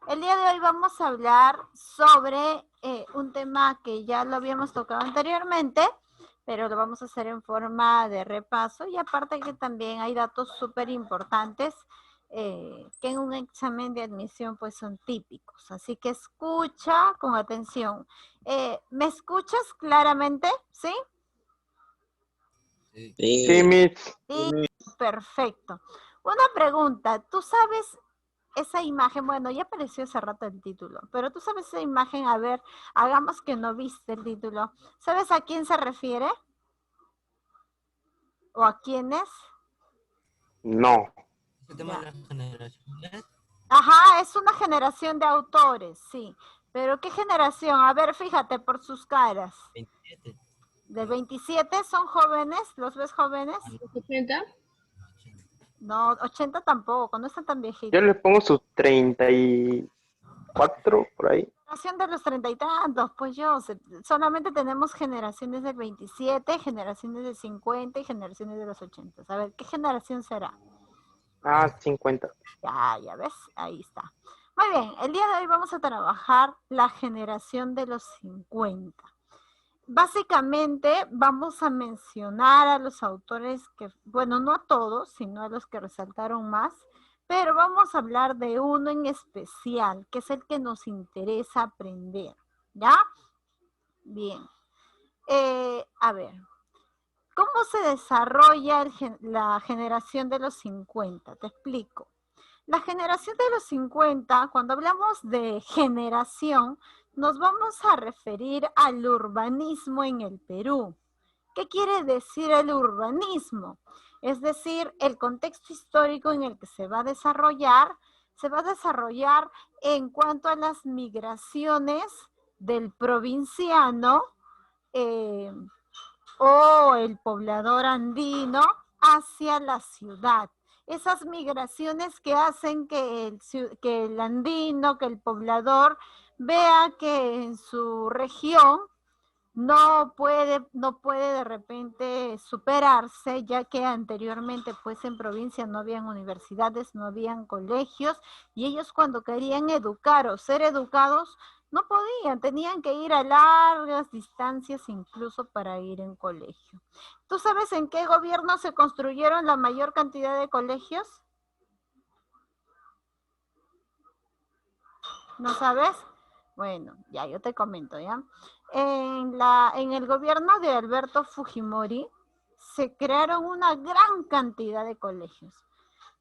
El día de hoy vamos a hablar sobre un tema que ya lo habíamos tocado anteriormente, pero lo vamos a hacer en forma de repaso y aparte que también hay datos súper importantes que en un examen de admisión pues son típicos. Así que escucha con atención. ¿Me escuchas claramente? ¿Sí? Sí, Miss. Sí, perfecto. Una pregunta, ¿tú sabes esa imagen? Bueno, ya apareció hace rato el título, pero tú sabes esa imagen, a ver, hagamos que no viste el título. ¿Sabes a quién se refiere? ¿O a quiénes? No. ¿Ese tema de Ya. las generaciones? Ajá, es una generación de autores, sí. Pero ¿qué generación? A ver, fíjate por sus caras. 27. ¿De 27 son jóvenes? ¿Los ves jóvenes? ¿80? No, 80 tampoco, no están tan Yo viejitos. le pongo sus 34 por ahí. Generación de los 30 y tantos, pues yo, solamente tenemos generaciones del 27, generaciones del 50 y generaciones de los 80. A ver, ¿qué generación será? Ah, 50. Ya ves, ahí está. Muy bien, el día de hoy vamos a trabajar la generación de los 50. Básicamente vamos a mencionar a los autores que, bueno, no a todos, sino a los que resaltaron más, pero vamos a hablar de uno en especial, que es el que nos interesa aprender, ¿ya? Bien. A ver, ¿cómo se desarrolla la generación de los 50? Te explico. La generación de los 50, cuando hablamos de generación, nos vamos a referir al urbanismo en el Perú. ¿Qué quiere decir el urbanismo? Es decir, el contexto histórico en el que se va a desarrollar en cuanto a las migraciones del provinciano eh, o el poblador andino hacia la ciudad. Esas migraciones que hacen que el andino, que el poblador vea que en su región no puede de repente superarse, ya que anteriormente pues en provincia no habían universidades, no habían colegios, y ellos cuando querían educar o ser educados, no podían, tenían que ir a largas distancias incluso para ir en colegio. ¿Tú sabes en qué gobierno se construyeron la mayor cantidad de colegios? ¿No sabes? Bueno, ya yo te comento, ¿ya? En el gobierno de Alberto Fujimori se crearon una gran cantidad de colegios,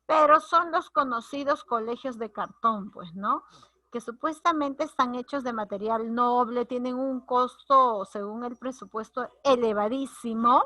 pero son los conocidos colegios de cartón, pues, ¿no? Que supuestamente están hechos de material noble, tienen un costo, según el presupuesto, elevadísimo,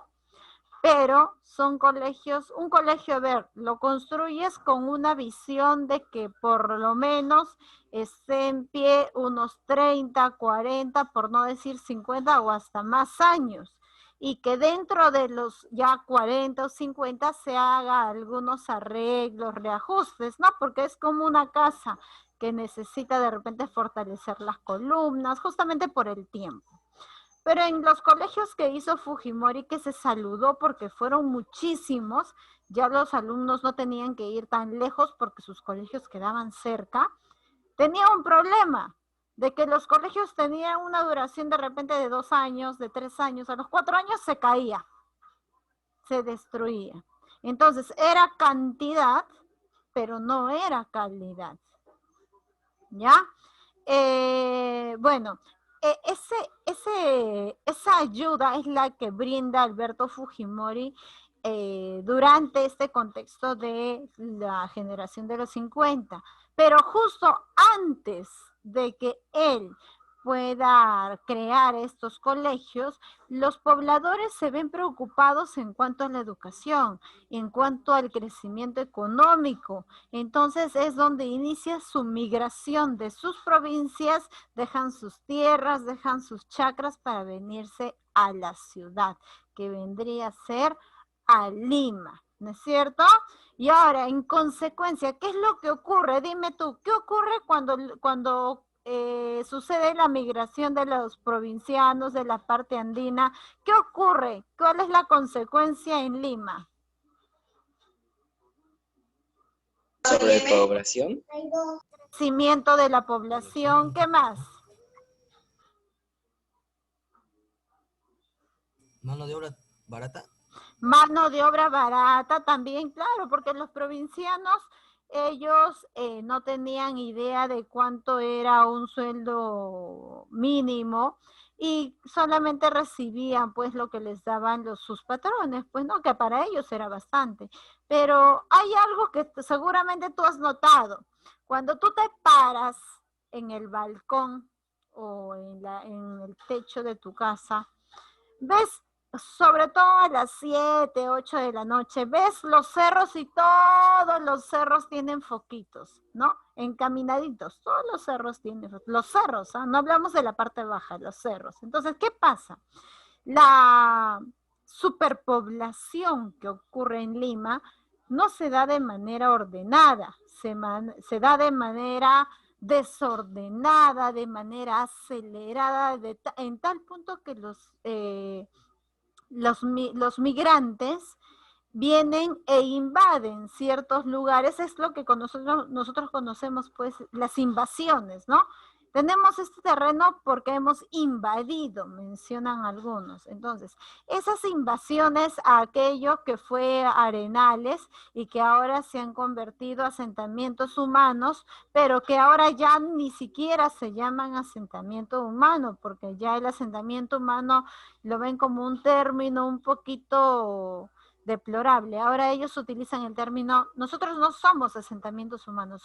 pero son colegios, un colegio, a ver, lo construyes con una visión de que por lo menos esté en pie unos 30, 40, por no decir 50 o hasta más años, y que dentro de los ya 40 o 50 se haga algunos arreglos, reajustes, ¿no? Porque es como una casa que necesita de repente fortalecer las columnas, justamente por el tiempo. Pero en los colegios que hizo Fujimori, que se saludó porque fueron muchísimos, ya los alumnos no tenían que ir tan lejos porque sus colegios quedaban cerca, tenía un problema de que los colegios tenían una duración de repente de 2 años, de 3 años, a los 4 años se caía, se destruía. Entonces era cantidad, pero no era calidad. ¿Ya? Bueno, esa ayuda es la que brinda Alberto Fujimori durante este contexto de la generación de los 50. Pero justo antes de que él pueda crear estos colegios, los pobladores se ven preocupados en cuanto a la educación, en cuanto al crecimiento económico. Entonces es donde inicia su migración de sus provincias, dejan sus tierras, dejan sus chacras para venirse a la ciudad, que vendría a ser a Lima, ¿no es cierto? Y ahora, en consecuencia, ¿qué es lo que ocurre? Dime tú, ¿qué ocurre cuando sucede la migración de los provincianos de la parte andina? ¿Qué ocurre? ¿Cuál es la consecuencia en Lima? ¿Sobrepoblación? crecimiento de la población, ¿qué más? Mano de obra barata. Mano de obra barata también, claro, porque los provincianos, ellos no tenían idea de cuánto era un sueldo mínimo y solamente recibían pues lo que les daban sus patrones, pues no, que para ellos era bastante. Pero hay algo que seguramente tú has notado. Cuando tú te paras en el balcón o en el techo de tu casa, ves, sobre todo a las 7, 8 de la noche, ves los cerros y todos los cerros tienen foquitos, ¿no? Encaminaditos, todos los cerros tienen, los cerros, ¿ah? No hablamos de la parte baja, los cerros. Entonces, ¿qué pasa? La superpoblación que ocurre en Lima no se da de manera ordenada, se da de manera desordenada, de manera acelerada, en tal punto que los migrantes vienen e invaden ciertos lugares, es lo que nosotros conocemos pues las invasiones, ¿no? Tenemos este terreno porque hemos invadido, mencionan algunos. Entonces, esas invasiones a aquello que fue arenales y que ahora se han convertido asentamientos humanos, pero que ahora ya ni siquiera se llaman asentamiento humano, porque ya el asentamiento humano lo ven como un término un poquito deplorable. Ahora ellos utilizan el término, nosotros no somos asentamientos humanos,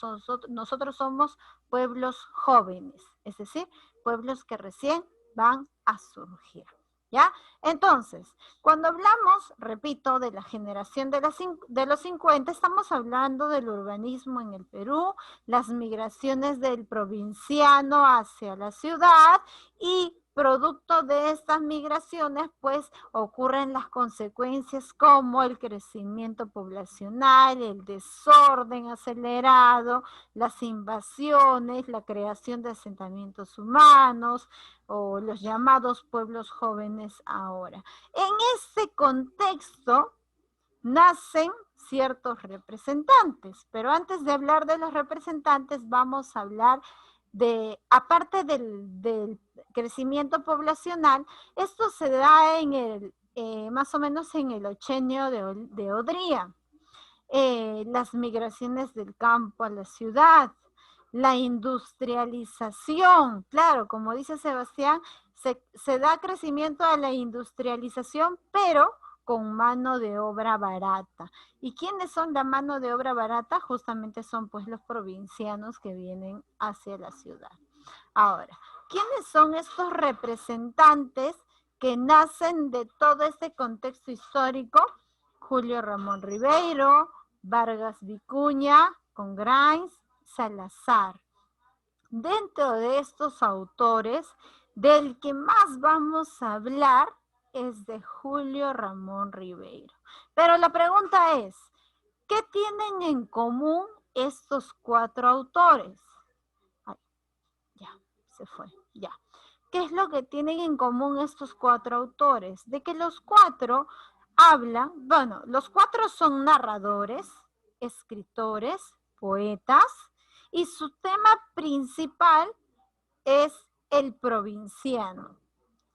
nosotros somos pueblos jóvenes, es decir, pueblos que recién van a surgir. ¿Ya? Entonces, cuando hablamos, repito, de la generación de los 50, estamos hablando del urbanismo en el Perú, las migraciones del provinciano hacia la ciudad y producto de estas migraciones, pues ocurren las consecuencias como el crecimiento poblacional, el desorden acelerado, las invasiones, la creación de asentamientos humanos o los llamados pueblos jóvenes ahora. En ese contexto nacen ciertos representantes, pero antes de hablar de los representantes vamos a hablar aparte del crecimiento poblacional, esto se da más o menos en el ochenio de Odría. Las migraciones del campo a la ciudad, la industrialización, claro, como dice Sebastián, se da crecimiento a la industrialización, pero con mano de obra barata. ¿Y quiénes son la mano de obra barata? Justamente son pues los provincianos que vienen hacia la ciudad. Ahora, ¿quiénes son estos representantes que nacen de todo este contexto histórico? Julio Ramón Ribeiro, Vargas Vicuña, Congrains, Salazar. Dentro de estos autores, del que más vamos a hablar es de Julio Ramón Ribeiro. Pero la pregunta es, ¿qué tienen en común estos cuatro autores? Ay, ya, se fue, ya. ¿Qué es lo que tienen en común estos cuatro autores? De que los cuatro hablan, bueno, los cuatro son narradores, escritores, poetas, y su tema principal es el provinciano.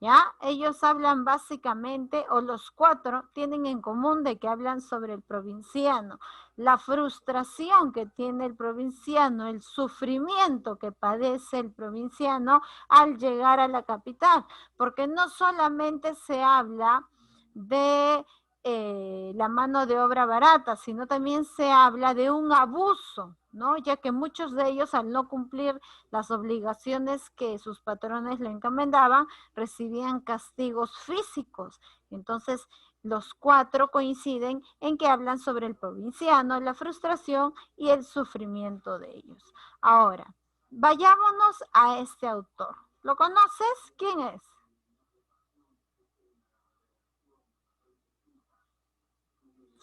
¿Ya? Ellos hablan básicamente, o los cuatro tienen en común de que hablan sobre el provinciano, la frustración que tiene el provinciano, el sufrimiento que padece el provinciano al llegar a la capital, porque no solamente se habla de la mano de obra barata, sino también se habla de un abuso, ¿no? Ya que muchos de ellos, al no cumplir las obligaciones que sus patrones le encomendaban, recibían castigos físicos. Entonces, los cuatro coinciden en que hablan sobre el provinciano, la frustración y el sufrimiento de ellos. Ahora, vayámonos a este autor. ¿Lo conoces? ¿Quién es?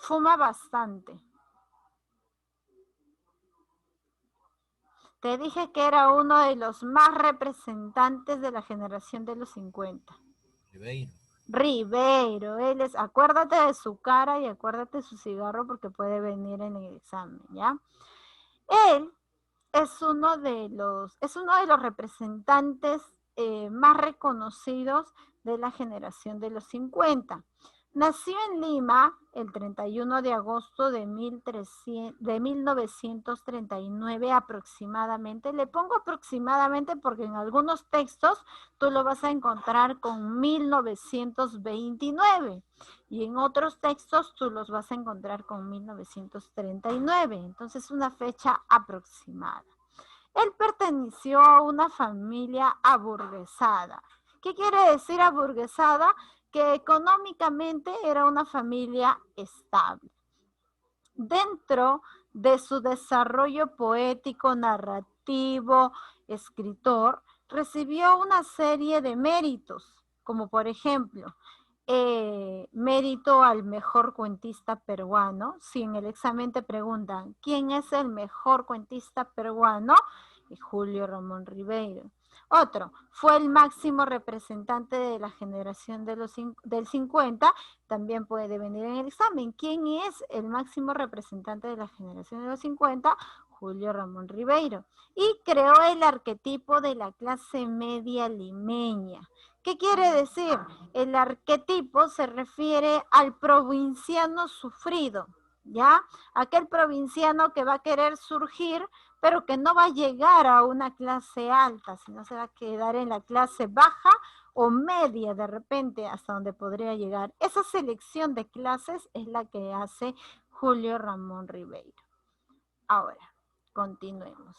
Fuma bastante. Te dije que era uno de los más representantes de la generación de los 50. Ribeiro. Ribeiro, él es, acuérdate de su cara y acuérdate de su cigarro porque puede venir en el examen, ¿ya? Él es uno de los representantes más reconocidos de la generación de los 50. Nació en Lima el 31 de agosto de 1939 aproximadamente. Le pongo aproximadamente porque en algunos textos tú lo vas a encontrar con 1929 y en otros textos tú los vas a encontrar con 1939. Entonces, una fecha aproximada. Él perteneció a una familia aburguesada. ¿Qué quiere decir aburguesada? Que económicamente era una familia estable. Dentro de su desarrollo poético, narrativo, escritor, recibió una serie de méritos, como por ejemplo, mérito al mejor cuentista peruano. Si en el examen te preguntan, ¿quién es el mejor cuentista peruano? Julio Ramón Ribeiro. Otro, fue el máximo representante de la generación del 50, también puede venir en el examen. ¿Quién es el máximo representante de la generación de los 50? Julio Ramón Ribeiro. Y creó el arquetipo de la clase media limeña. ¿Qué quiere decir? El arquetipo se refiere al provinciano sufrido, ¿ya? Aquel provinciano que va a querer surgir, pero que no va a llegar a una clase alta, sino se va a quedar en la clase baja o media de repente hasta donde podría llegar. Esa selección de clases es la que hace Julio Ramón Ribeiro. Ahora, continuemos.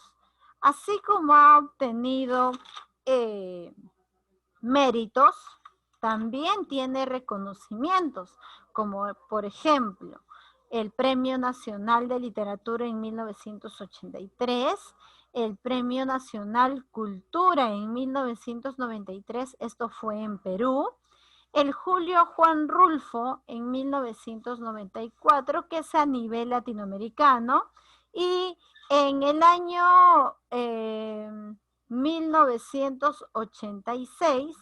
Así como ha obtenido méritos, también tiene reconocimientos, como por ejemplo, el Premio Nacional de Literatura en 1983, el Premio Nacional Cultura en 1993, esto fue en Perú, el Julio Juan Rulfo en 1994, que es a nivel latinoamericano, y en el año 1986,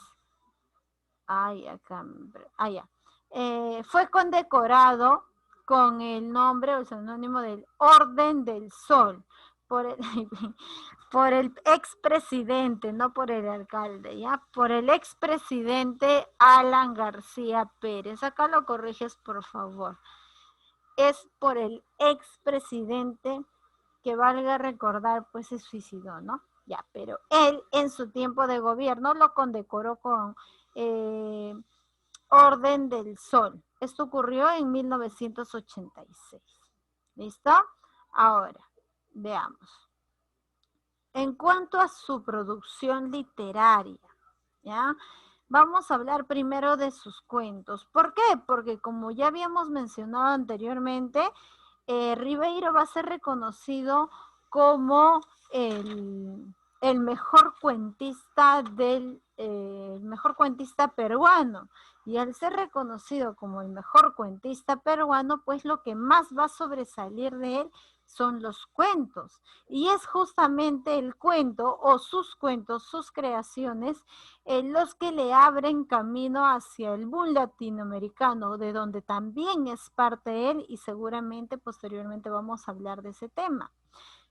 fue condecorado con el nombre o el seudónimo del Orden del Sol por el expresidente, no por el alcalde, ¿ya? Por el expresidente Alan García Pérez. Acá lo corriges, por favor. Es por el expresidente que, valga recordar, pues se suicidó, ¿no? Ya, pero él en su tiempo de gobierno lo condecoró con Orden del Sol. Esto ocurrió en 1986. ¿Listo? Ahora, veamos. En cuanto a su producción literaria, ¿ya? Vamos a hablar primero de sus cuentos. ¿Por qué? Porque como ya habíamos mencionado anteriormente, Ribeiro va a ser reconocido como el mejor cuentista peruano. Y al ser reconocido como el mejor cuentista peruano, pues lo que más va a sobresalir de él son los cuentos. Y es justamente el cuento o sus cuentos, sus creaciones, los que le abren camino hacia el boom latinoamericano, de donde también es parte él, y seguramente posteriormente vamos a hablar de ese tema.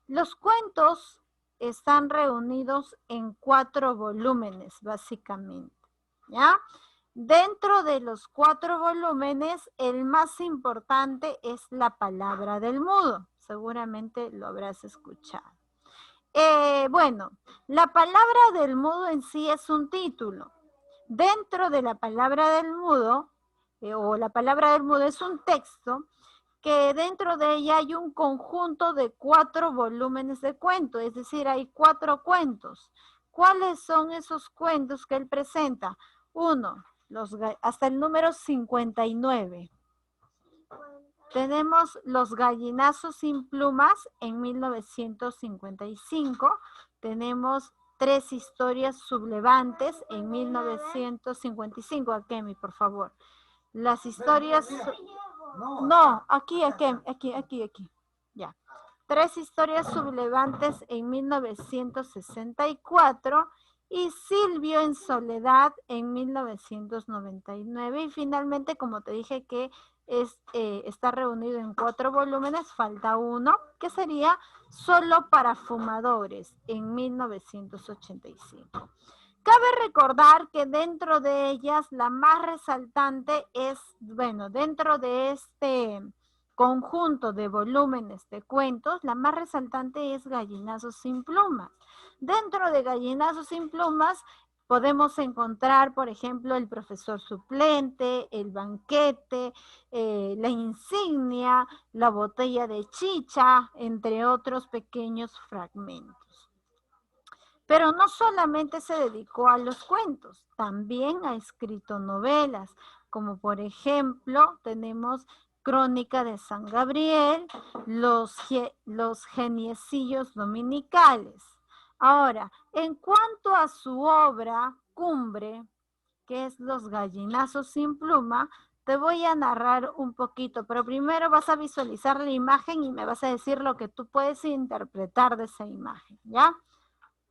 Los cuentos están reunidos en 4 volúmenes, básicamente, ¿ya? Dentro de los 4 volúmenes, el más importante es La palabra del mudo. Seguramente lo habrás escuchado. Bueno, La palabra del mudo en sí es un título. Dentro de La palabra del mudo, o La palabra del mudo es un texto que dentro de ella hay un conjunto de 4 volúmenes de cuento, es decir, hay 4 cuentos. ¿Cuáles son esos cuentos que él presenta? 1, hasta el número 59. Tenemos Los gallinazos sin plumas en 1955. Tenemos 3 historias sublevantes en 1955. Akemi, por favor. Las historias... No, aquí. Ya. 3 historias sublevantes en 1964 y Silvio en soledad en 1999. Y finalmente, como te dije, que está reunido en 4 volúmenes, falta uno, que sería Solo para Fumadores, en 1985. Cabe recordar que dentro de ellas la más resaltante es, bueno, dentro de este conjunto de volúmenes de cuentos, la más resaltante es Gallinazos sin plumas. Dentro de Gallinazos sin plumas podemos encontrar, por ejemplo, El profesor suplente, El banquete, La insignia, La botella de chicha, entre otros pequeños fragmentos. Pero no solamente se dedicó a los cuentos, también ha escrito novelas, como por ejemplo tenemos Crónica de San Gabriel, Los geniecillos dominicales. Ahora, en cuanto a su obra cumbre, que es Los gallinazos sin pluma, te voy a narrar un poquito, pero primero vas a visualizar la imagen y me vas a decir lo que tú puedes interpretar de esa imagen, ¿ya?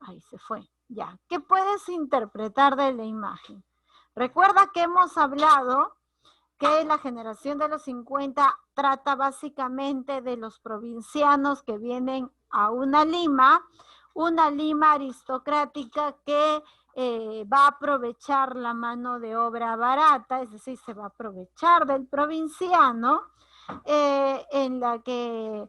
Ahí se fue, ya. ¿Qué puedes interpretar de la imagen? Recuerda que hemos hablado que la generación de los 50 trata básicamente de los provincianos que vienen a una Lima aristocrática que va a aprovechar la mano de obra barata, es decir, se va a aprovechar del provinciano, en la que,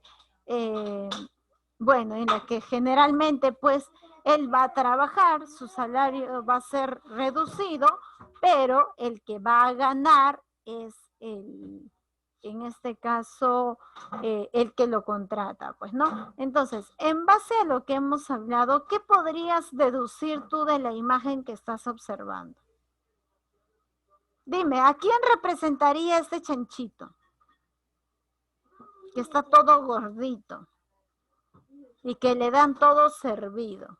bueno, en la que generalmente pues él va a trabajar, su salario va a ser reducido, pero el que va a ganar es en este caso, el que lo contrata, pues, ¿no? Entonces, en base a lo que hemos hablado, ¿qué podrías deducir tú de la imagen que estás observando? Dime, ¿a quién representaría este chanchito? Que está todo gordito y que le dan todo servido.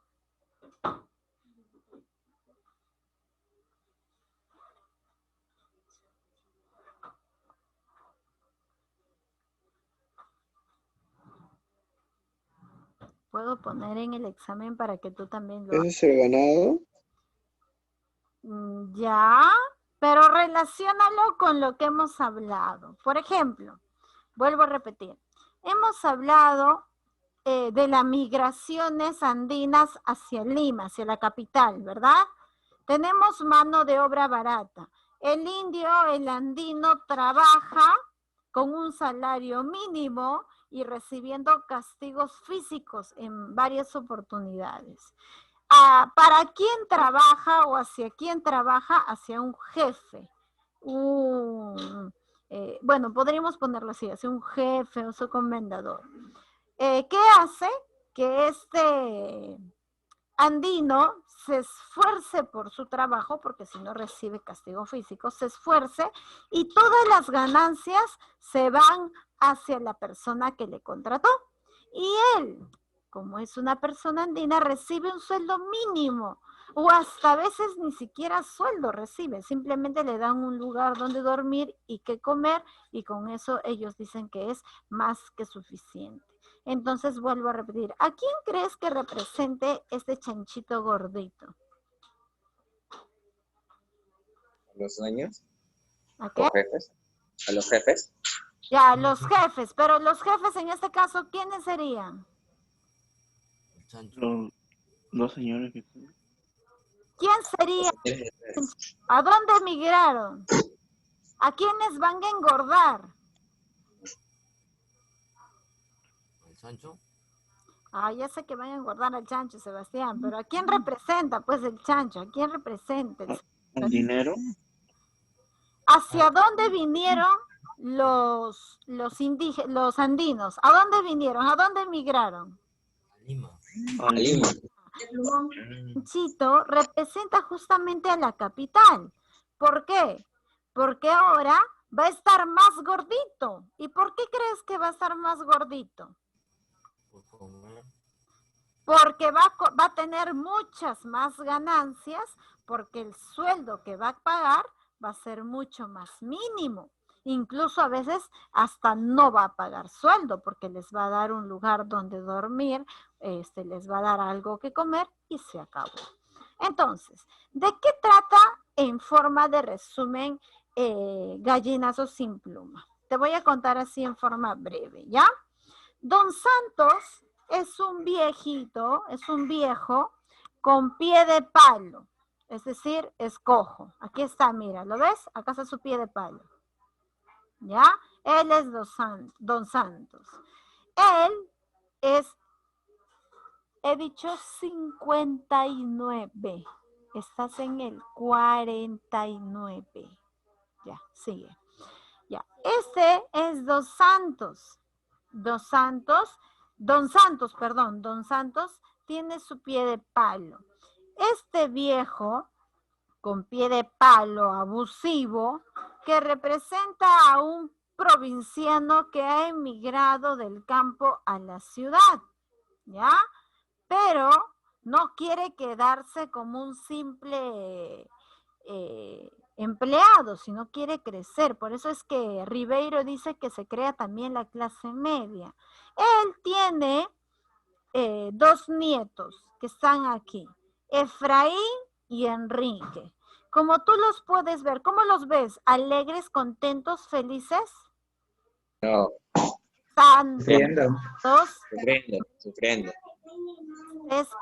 Puedo poner en el examen para que tú también lo hagas. ¿Ese es el ganado? Ya, pero relaciónalo con lo que hemos hablado. Por ejemplo, vuelvo a repetir, hemos hablado de las migraciones andinas hacia Lima, hacia la capital, ¿verdad? Tenemos mano de obra barata. El indio, el andino, trabaja con un salario mínimo y recibiendo castigos físicos en varias oportunidades. ¿Para quién trabaja o hacia quién trabaja? Hacia un jefe. Bueno, podríamos ponerlo así, hacia un jefe o su comendador. ¿Qué hace? Que este andino se esfuerce por su trabajo, porque si no recibe castigo físico, se esfuerce y todas las ganancias se van hacia la persona que le contrató. Y él, como es una persona andina, recibe un sueldo mínimo o hasta a veces ni siquiera sueldo recibe, simplemente le dan un lugar donde dormir y qué comer y con eso ellos dicen que es más que suficiente. Entonces vuelvo a repetir, ¿a quién crees que represente este chanchito gordito? ¿A los dueños? ¿A qué? ¿Los jefes? ¿A los jefes? Ya, los jefes, pero los jefes en este caso, ¿quiénes serían? El chancho. Los señores que... ¿Quién sería? ¿A dónde emigraron? ¿A quiénes van a engordar? El chancho. Ya sé que van a engordar al chancho, Sebastián, pero ¿a quién representa pues el chancho? ¿A quién representa? ¿El dinero? ¿Hacia dónde vinieron los andinos? ¿A dónde vinieron? ¿A dónde emigraron? A Lima. A Lima. El chanchito representa justamente a la capital. ¿Por qué? Porque ahora va a estar más gordito. ¿Y por qué crees que va a estar más gordito? Por comer. Porque va a tener muchas más ganancias, porque el sueldo que va a pagar va a ser mucho más mínimo. Incluso a veces hasta no va a pagar sueldo, porque les va a dar un lugar donde dormir, les va a dar algo que comer y se acabó. Entonces, ¿de qué trata en forma de resumen Gallinazos sin pluma? te voy a contar así en forma breve, ¿ya? Don Santos es un viejito, es un viejo con pie de palo, es decir, es cojo. Aquí está, mira, ¿lo ves? Acá está su pie de palo, ¿ya? Él es Don Santos. Él es, he dicho 59, estás en el 49, ya, sigue. Ya, este es Don Santos, Don Santos tiene su pie de palo. Este viejo con pie de palo abusivo que representa a un provinciano que ha emigrado del campo a la ciudad, ¿ya? Pero no quiere quedarse como un simple empleado, sino quiere crecer. Por eso es que Ribeiro dice que se crea también la clase media. Él tiene 2 nietos que están aquí, Efraín y Enrique. Como tú los puedes ver, ¿cómo los ves? ¿Alegres, contentos, felices? No, Santos, sufriendo.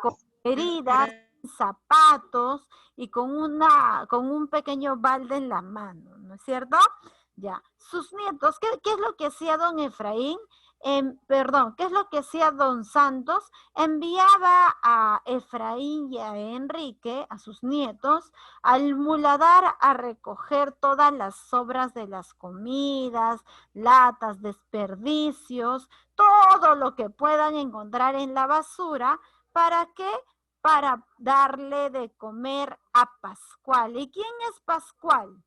con heridas, zapatos y con un pequeño balde en la mano, ¿no es cierto? Ya. Sus nietos, ¿qué es lo que hacía don Efraín? ¿Qué es lo que hacía don Santos? Enviaba a Efraín y a Enrique, a sus nietos, al muladar a recoger todas las sobras de las comidas, latas, desperdicios, todo lo que puedan encontrar en la basura. ¿Para qué? Para darle de comer a Pascual. ¿Y quién es Pascual?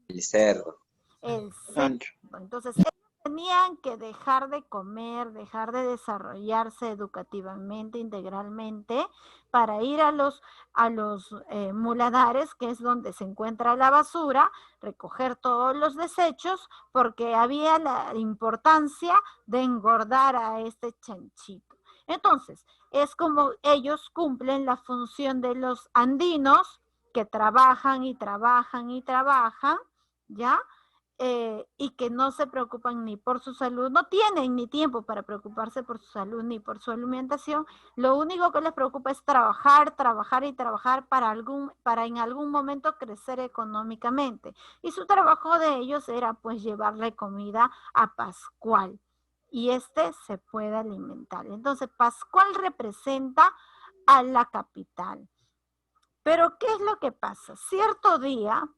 El cerdo. El cerdo. Sancho. Entonces, ellos tenían que dejar de comer, dejar de desarrollarse educativamente, integralmente, para ir a los muladares, que es donde se encuentra la basura, recoger todos los desechos, porque había la importancia de engordar a este chanchito. Entonces, es como ellos cumplen la función de los andinos que trabajan y trabajan y trabajan, ¿ya? Y que no se preocupan ni por su salud, no tienen ni tiempo para preocuparse por su salud ni por su alimentación. Lo único que les preocupa es trabajar, trabajar y trabajar para en algún momento crecer económicamente. Y su trabajo de ellos era pues llevarle comida a Pascual. Y se puede alimentar. Entonces, Pascual representa a la capital. Pero, ¿qué es lo que pasa? Cierto día,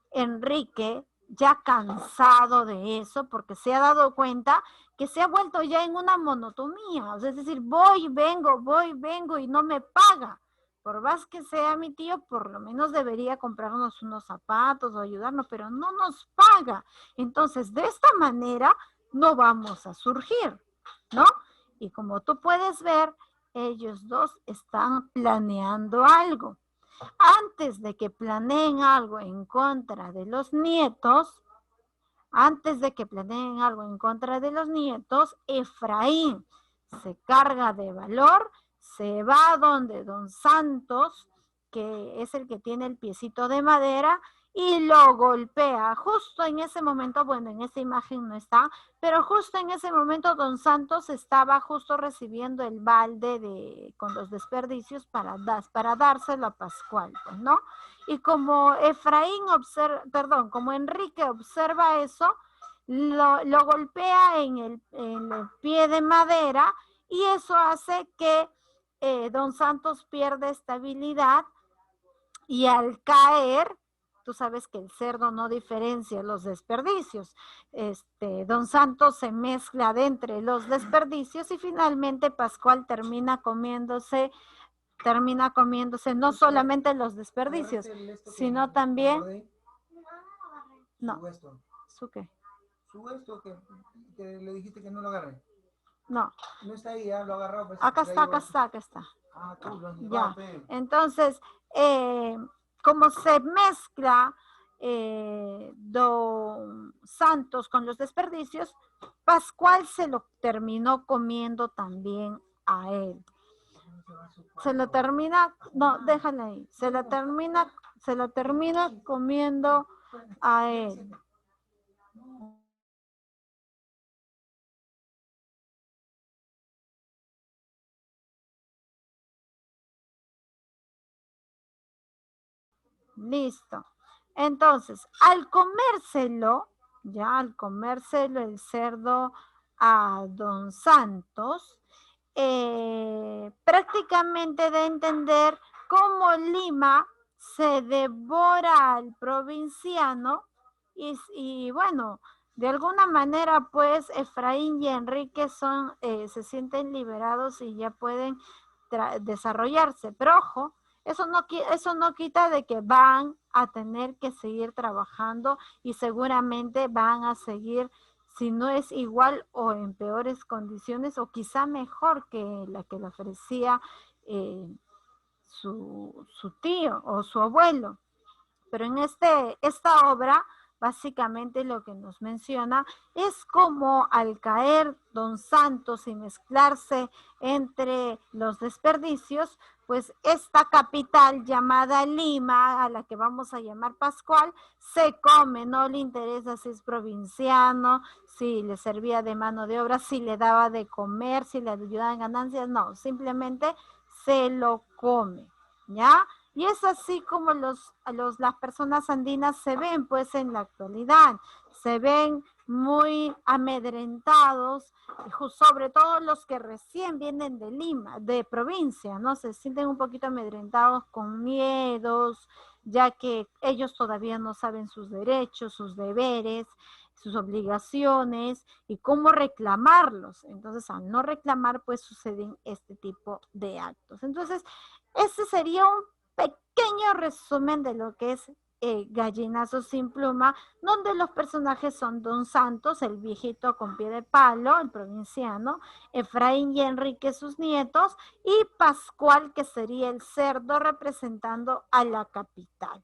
Enrique, ya cansado de eso, porque se ha dado cuenta que se ha vuelto ya en una monotonía. Es decir, voy, vengo y no me paga. Por más que sea mi tío, por lo menos debería comprarnos unos zapatos o ayudarnos, pero no nos paga. Entonces, de esta manera no vamos a surgir, ¿no? Y como tú puedes ver, ellos dos están planeando algo. Antes de que planeen algo en contra de los nietos, Efraín se carga de valor, se va donde don Santos, que es el que tiene el piecito de madera, y lo golpea. Justo en ese momento, bueno, en esa imagen no está, pero justo en ese momento don Santos estaba justo recibiendo el balde con los desperdicios para dárselo a Pascual, pues, ¿no? Y como como Enrique observa eso, lo golpea en el pie de madera, y eso hace que don Santos pierda estabilidad, y al caer, tú sabes que el cerdo no diferencia los desperdicios. Don Santos se mezcla de entre los desperdicios y finalmente Pascual termina comiéndose no solamente los desperdicios, sino también... No. ¿Su qué? Su esto que le dijiste que no lo agarre. No. No está ahí, ¿eh? Lo agarró. Pues, acá está. Ah, tú lo has llevado. Ya. Entonces, como se mezcla don Santos con los desperdicios, Pascual se lo terminó comiendo también a él. Se lo termina, no, déjale ahí, se lo termina comiendo a él. Listo. Entonces, al comérselo, ya al comérselo el cerdo a don Santos, prácticamente de entender cómo Lima se devora al provinciano y bueno, de alguna manera pues Efraín y Enrique se sienten liberados y ya pueden desarrollarse, pero ojo, eso no quita de que van a tener que seguir trabajando y seguramente van a seguir, si no es igual o en peores condiciones o quizá mejor que la que le ofrecía su tío o su abuelo. Pero en esta obra, básicamente lo que nos menciona es cómo al caer don Santos y mezclarse entre los desperdicios, pues esta capital llamada Lima, a la que vamos a llamar Pascual, se come, no le interesa si es provinciano, si le servía de mano de obra, si le daba de comer, si le ayudaba en ganancias, no, simplemente se lo come, ¿ya? Y es así como las personas andinas se ven pues en la actualidad, se ven muy amedrentados, sobre todo los que recién vienen de Lima, de provincia, ¿no? Se sienten un poquito amedrentados con miedos, ya que ellos todavía no saben sus derechos, sus deberes, sus obligaciones y cómo reclamarlos. Entonces, al no reclamar, pues suceden este tipo de actos. Entonces, ese sería un pequeño resumen de lo que es Gallinazo sin pluma, donde los personajes son Don Santos, el viejito con pie de palo, el provinciano, Efraín y Enrique, sus nietos, y Pascual, que sería el cerdo representando a la capital.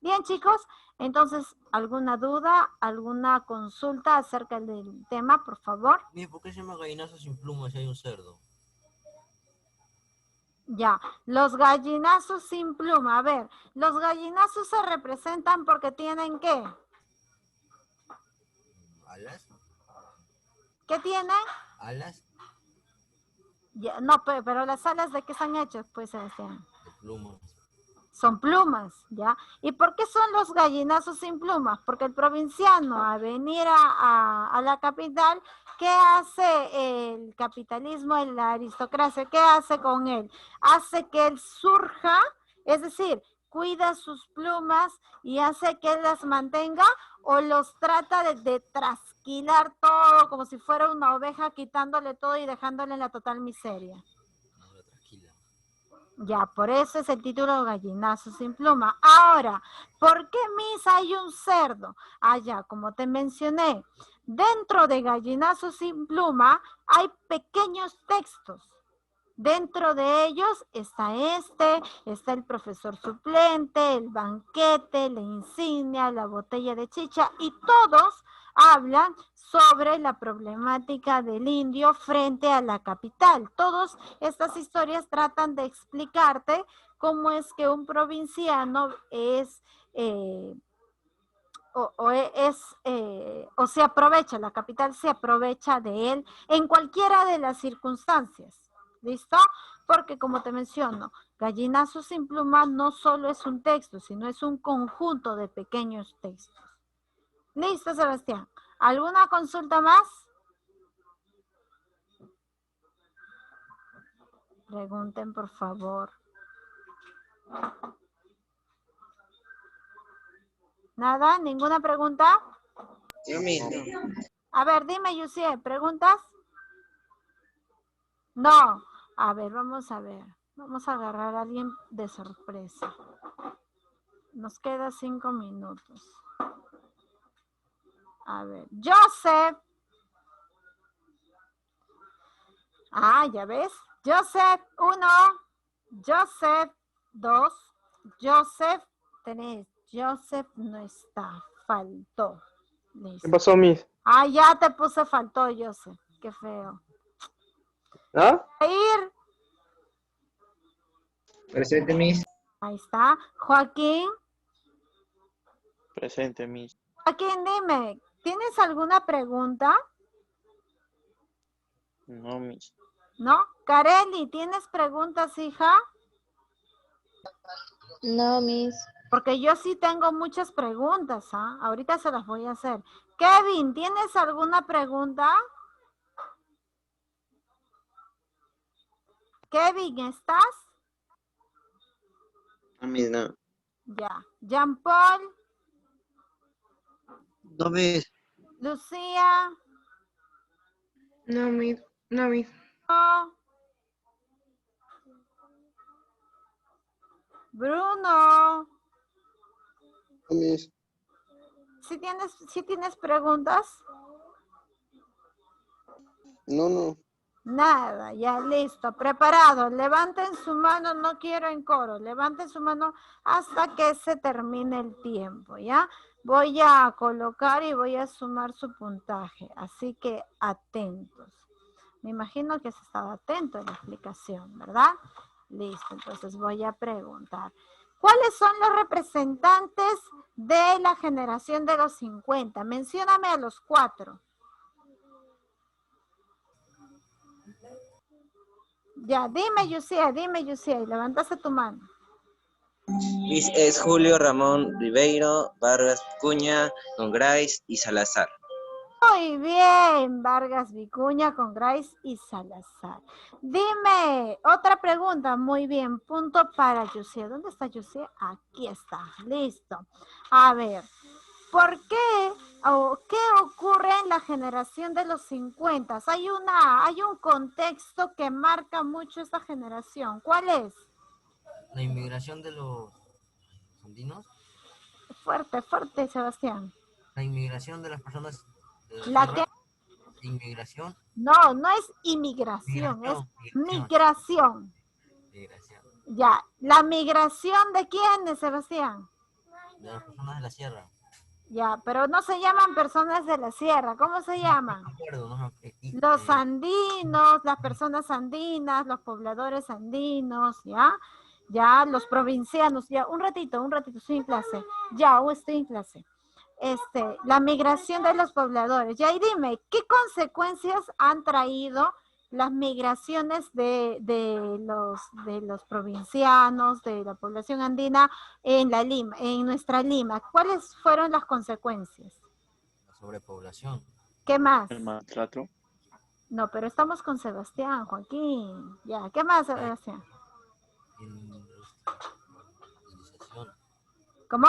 Bien, chicos, entonces, ¿alguna duda, alguna consulta acerca del tema, por favor? Mire, ¿por qué se llama gallinazo sin plumas si hay un cerdo? Ya, los gallinazos sin pluma. A ver, los gallinazos se representan porque tienen ¿qué? ¿Alas? ¿Qué tienen? ¿Alas? Ya, no, pero las alas ¿de qué están hechas? Pues Sebastián. De plumas. Son plumas, ¿ya? ¿Y por qué son los gallinazos sin plumas? Porque el provinciano al venir a la capital, ¿qué hace el capitalismo, la aristocracia? ¿Qué hace con él? Hace que él surja, es decir, cuida sus plumas y hace que él las mantenga o los trata de trasquilar todo como si fuera una oveja, quitándole todo y dejándole en la total miseria. No, la trasquila. Ya, por eso es el título Gallinazo sin pluma. Ahora, ¿por qué, Miss, hay un cerdo? Ya, como te mencioné, dentro de Gallinazo sin pluma hay pequeños textos. Dentro de ellos está está el profesor suplente, el banquete, la insignia, la botella de chicha, y todos hablan sobre la problemática del indio frente a la capital. Todas estas historias tratan de explicarte cómo es que un provinciano o se aprovecha, la capital se aprovecha de él en cualquiera de las circunstancias. ¿Listo? Porque como te menciono, Gallinazo sin pluma no solo es un texto, sino es un conjunto de pequeños textos. ¿Listo, Sebastián? ¿Alguna consulta más? Pregunten, por favor. ¿Nada? ¿Ninguna pregunta? Yo mismo. A ver, dime, Yusie, ¿preguntas? No. A ver, vamos a ver. Vamos a agarrar a alguien de sorpresa. Nos queda 5 minutos. A ver, Joseph. Ya ves. Joseph 1, Joseph 2, Joseph 3. Joseph no está, faltó. Listo. ¿Qué pasó, Miss? Ya te puse faltó, Joseph. Qué feo. ¿Ah? Ir. Presente, Miss. Ahí está. Joaquín. Presente, Miss. Joaquín, dime, ¿tienes alguna pregunta? No, Miss. ¿No? Kareli, ¿tienes preguntas, hija? No, Miss. Porque yo sí tengo muchas preguntas, ¿ah? Ahorita se las voy a hacer. Kevin, ¿tienes alguna pregunta? Kevin, ¿estás? No, Miss, no. Ya. Jean Paul, No, Miss. Lucía, No, Miss. No, Miss. no. Bruno, No, Miss. ¿sí tienes preguntas? No. Nada, ya listo, preparado. Levanten su mano, no quiero en coro. Levanten su mano hasta que se termine el tiempo, ¿ya? Voy a colocar y voy a sumar su puntaje, así que atentos. Me imagino que se estaba atento a la explicación, ¿verdad? Listo, entonces voy a preguntar. ¿Cuáles son los representantes de la generación de los 50? Mencióname a los 4. Ya, dime, Yusia, y levantaste tu mano. Es Julio Ramón Ribeiro, Vargas Vicuña, Congrace y Salazar. Muy bien, Vargas Vicuña, Congrace y Salazar. Dime, otra pregunta, muy bien, punto para Yusia. ¿Dónde está Yusia? Aquí está, listo. A ver, ¿por qué o qué ocurre en la generación de los 50? Hay un contexto que marca mucho esta generación. ¿Cuál es? La inmigración de los andinos. Fuerte, fuerte, Sebastián. La inmigración de las personas de ¿La tierra. qué? Inmigración. No, no es inmigración, es migración. Migración. Ya, ¿la migración de quiénes, Sebastián? De las personas de la sierra. Ya, pero no se llaman personas de la sierra, ¿cómo se llaman? No me acuerdo, no me- Los andinos, las personas andinas, los pobladores andinos, ¿ya? Ya, los provincianos, ya, un ratito, estoy en clase. Ya, estoy en clase. La migración de los pobladores. Ya, y dime, ¿qué consecuencias han traído las migraciones de los provincianos, de la población andina en la Lima, en nuestra Lima? ¿Cuáles fueron las consecuencias? La sobrepoblación. ¿Qué más? El maltrato. No, pero estamos con Sebastián, Joaquín. Ya, ¿qué más, Sebastián? Industrialización. ¿Cómo?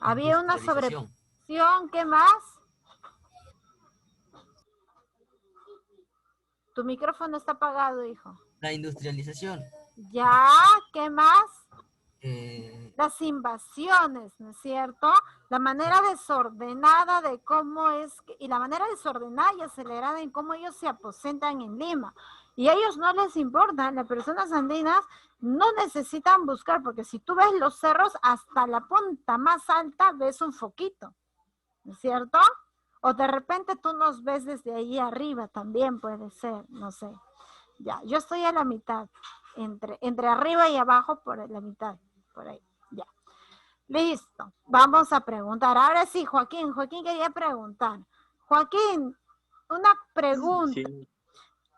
Había una Industrialización. sobrepoblación, ¿qué más? Tu micrófono está apagado, hijo. La industrialización. Ya, ¿qué más? Eh, Las invasiones, ¿no es cierto? La manera desordenada de cómo es, y la manera desordenada y acelerada en cómo ellos se aposentan en Lima. Y a ellos no les importa, las personas andinas no necesitan buscar, porque si tú ves los cerros, hasta la punta más alta ves un foquito, ¿no es cierto? O de repente tú nos ves desde ahí arriba, también puede ser, no sé. Ya, yo estoy a la mitad, entre arriba y abajo, por la mitad, por ahí, ya. Listo, vamos a preguntar. Ahora sí, Joaquín quería preguntar. Joaquín, una pregunta. Sí.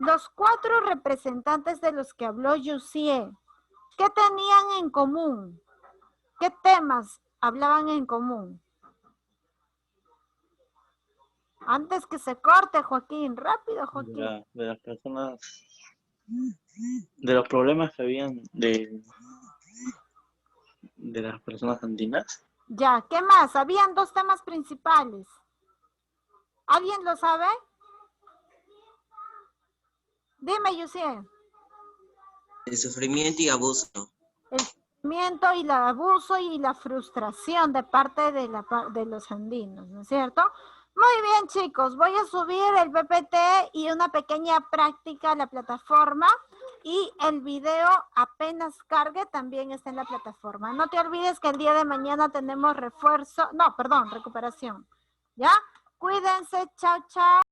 Los 4 representantes de los que habló Yusie, ¿qué tenían en común? ¿Qué temas hablaban en común? Antes que se corte, Joaquín, rápido, Joaquín. De las personas, de los problemas que habían de las personas andinas. Ya, ¿qué más? Habían 2 temas principales. ¿Alguien lo sabe? Dime, Yusie. El sufrimiento y abuso. El sufrimiento y el abuso y la frustración de parte de los andinos, ¿no es cierto? Muy bien, chicos, voy a subir el PPT y una pequeña práctica a la plataforma y el video apenas cargue también está en la plataforma. No te olvides que el día de mañana tenemos recuperación, ¿ya? Cuídense, chao, chao.